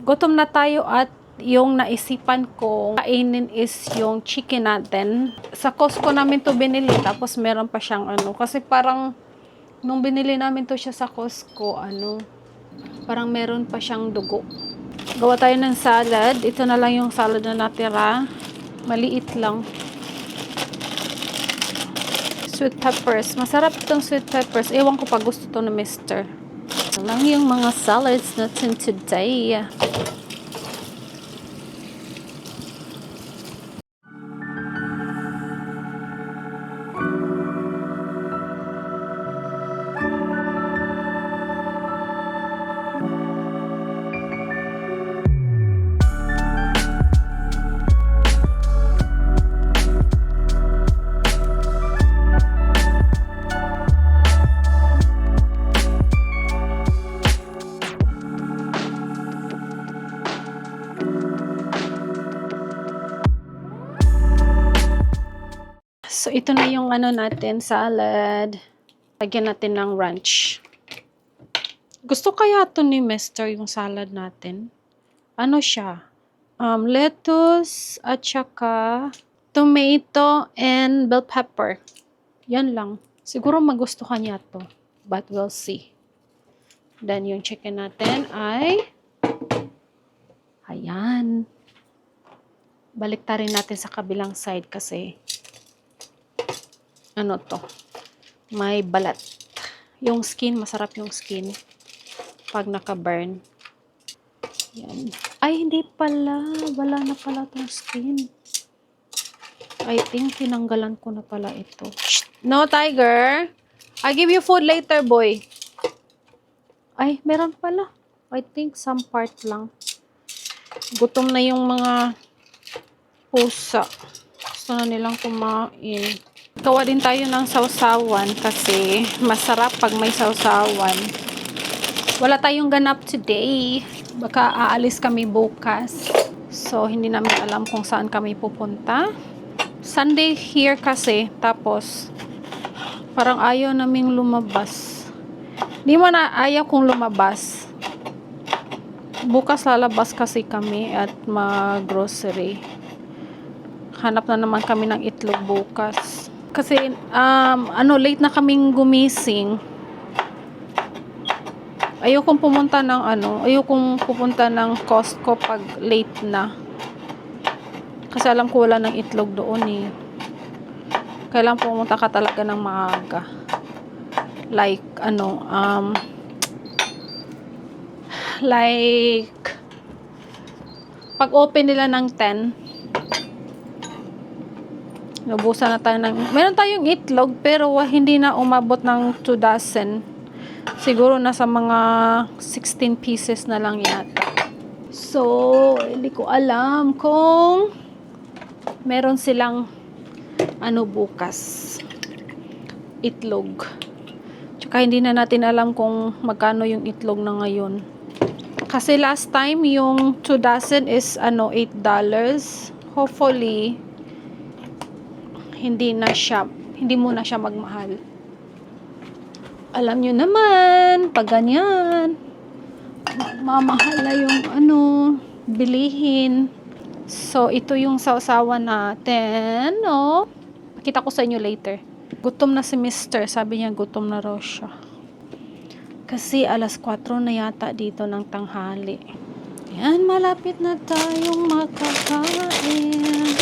gutom na tayo at yung naisipan ko kainin is yung chicken natin. Sa Costco namin to binili, tapos meron pa siyang kasi parang nung binili namin to siya sa Costco, parang meron pa siyang dugo. Gawa tayo ng salad. Ito na lang yung salad na natira. Maliit lang. Sweet peppers. Masarap itong sweet peppers. Ewan ko pa gusto to na mister. Ito lang yung mga salads natin today. So, ito na yung natin, salad. Lagyan natin ng ranch. Gusto kaya ito ni Mister yung salad natin? Ano siya? Lettuce at saka tomato and bell pepper. Yan lang. Siguro magustuhan niya to. But we'll see. Then, yung chicken natin ay ayan. Baliktarin natin sa kabilang side kasi to? May balat. Yung skin, masarap yung skin pag naka-burn. Yan. Ay, hindi pala. Wala na pala tong skin. I think tinanggalan ko na pala ito. Shh! No, tiger. I'll give you food later, boy. Ay, meron pala. I think some part lang. Gutom na yung mga pusa. Gusto na nilang kumain. Gawa din tayo ng sausawan kasi masarap pag may sausawan. Wala tayong ganap today. Baka aalis kami bukas. So, hindi namin alam kung saan kami pupunta. Sunday here kasi. Tapos, parang ayaw naming lumabas. Di mo na ayaw kong lumabas. Bukas lalabas kasi kami at mag-grocery. Hanap na naman kami ng itlog bukas. Kasi, late na kaming gumising. Ayokong pumunta ng Costco pag late na. Kasi alam ko wala ng itlog doon eh. Kailangan pumunta ka talaga ng maaga. Like, pag open nila ng 10, nabusan na tayo meron tayong itlog pero hindi na umabot ng 2 dozen. Siguro nasa mga 16 pieces na lang yata. So, hindi ko alam kung meron silang bukas. Itlog. Tsaka hindi na natin alam kung magkano yung itlog na ngayon. Kasi last time yung 2 dozen is $8. Hopefully, hindi mo na siya magmahal. Alam nyo naman, pag ganyan, mamahal na yung bilihin. So, ito yung sausawan natin, no? Pakita ko sa inyo later. Gutom na si Mister. Sabi niya, gutom na raw siya. Kasi alas 4 na yata dito ng tanghali. Yan, malapit na tayong makakain.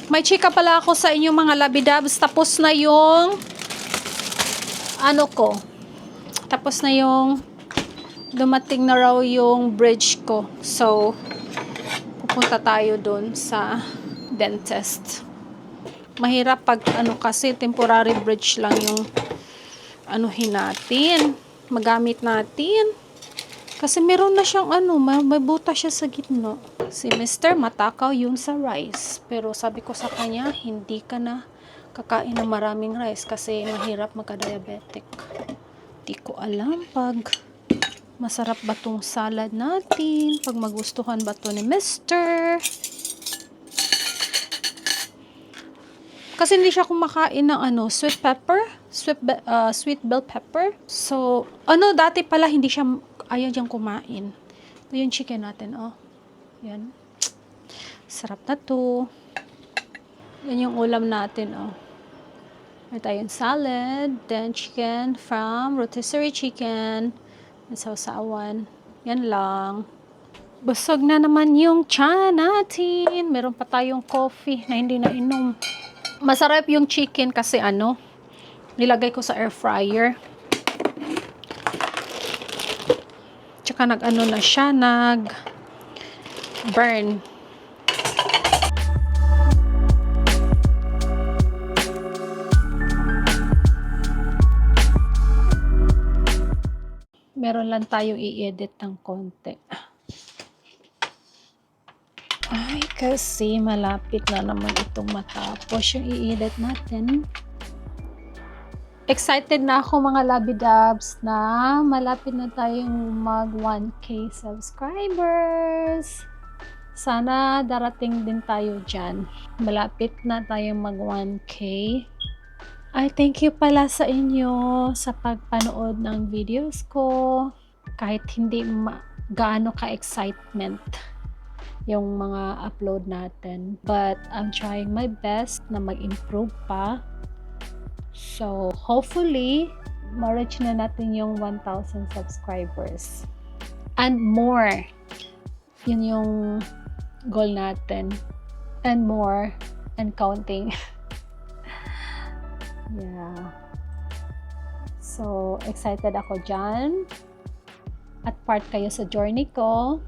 May chika pala ako sa inyo mga labidabs. Tapos na yung tapos na yung dumating na raw yung bridge ko. So, pupunta tayo dun sa dentist. Mahirap pag kasi temporary bridge lang yung magamit natin. Kasi meron na siyang may butas siya sa gitna. Si Mr. matakaw yung sa rice. Pero sabi ko sa kanya, hindi ka na kakain ng maraming rice kasi mahirap magka-diabetic. Di ko alam pag masarap ba tong salad natin, pag magustuhan ba to ni Mr. Kasi hindi siya kumakain ng sweet bell pepper. So, dati pala ayaw diyang kumain. Ito yung chicken natin, Yan. Sarap na to. Yan yung ulam natin, oh. May tayong salad, then chicken from rotisserie chicken. Sausawan. Yan lang. Busog na naman yung tiyan natin. Meron pa tayong coffee na hindi na inom. Masarap yung chicken kasi nilagay ko sa air fryer. Tsaka na siya, burn. Meron lang tayong i-edit ng konti. Ay, kasi malapit na naman itong matapos yung i-edit natin. Excited na ako mga Labidabs na malapit na tayong mag 1K subscribers. Sana darating din tayo dyan. Malapit na tayong mag 1K. Ay, thank you pala sa inyo sa pagpanood ng videos ko. Kahit hindi gaano ka-excitement yung mga upload natin. But I'm trying my best na mag-improve pa. So, hopefully, ma-reach na natin yung 1,000 subscribers. And more. Yun yung goal natin. And more. And counting. Yeah. So, excited ako dyan. At part kayo sa journey ko.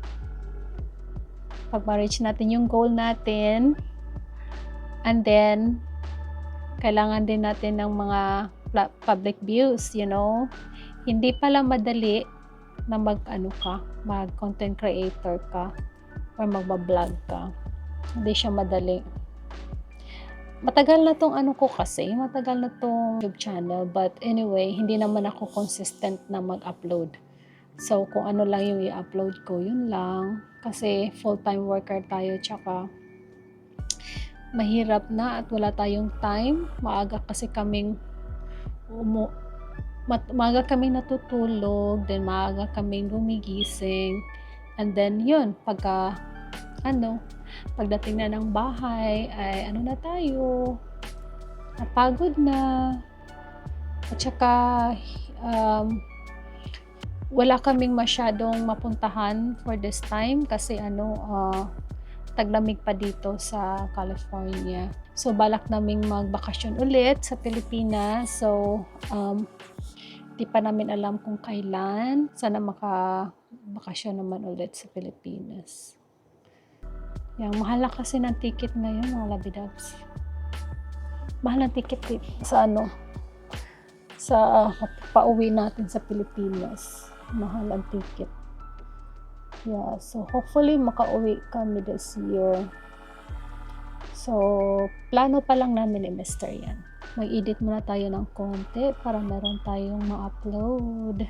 Pag ma-reach natin yung goal natin. And then, kailangan din natin ng mga public views, Hindi pala madali na mag-content creator ka or magbablog ka. Hindi siya madali. Matagal na tong matagal na tong YouTube channel, but anyway, hindi naman ako consistent na mag-upload. So, kung ano lang yung i-upload ko, yun lang. Kasi full-time worker tayo, tsaka mahirap na at wala tayong time. Maaga kaming natutulog, then maaga kaming gumigising. And then yun, pagdating na ng bahay, ay na tayo, napagod na. At saka wala kaming masyadong mapuntahan for this time kasi taglamig pa dito sa California. So, balak naming magbakasyon ulit sa Pilipinas. So, di pa namin alam kung kailan. Sana makabakasyon naman ulit sa Pilipinas. Yang mahal na kasi ng ticket ngayon, mga Labidabs. Mahal ng ticket sa pauwi natin sa Pilipinas. Mahal ang ticket. Yeah, so hopefully makauwi kami this year. So, plano pa lang namin ni Mr. yan. Mag-edit muna tayo ng konti para meron tayong ma-upload.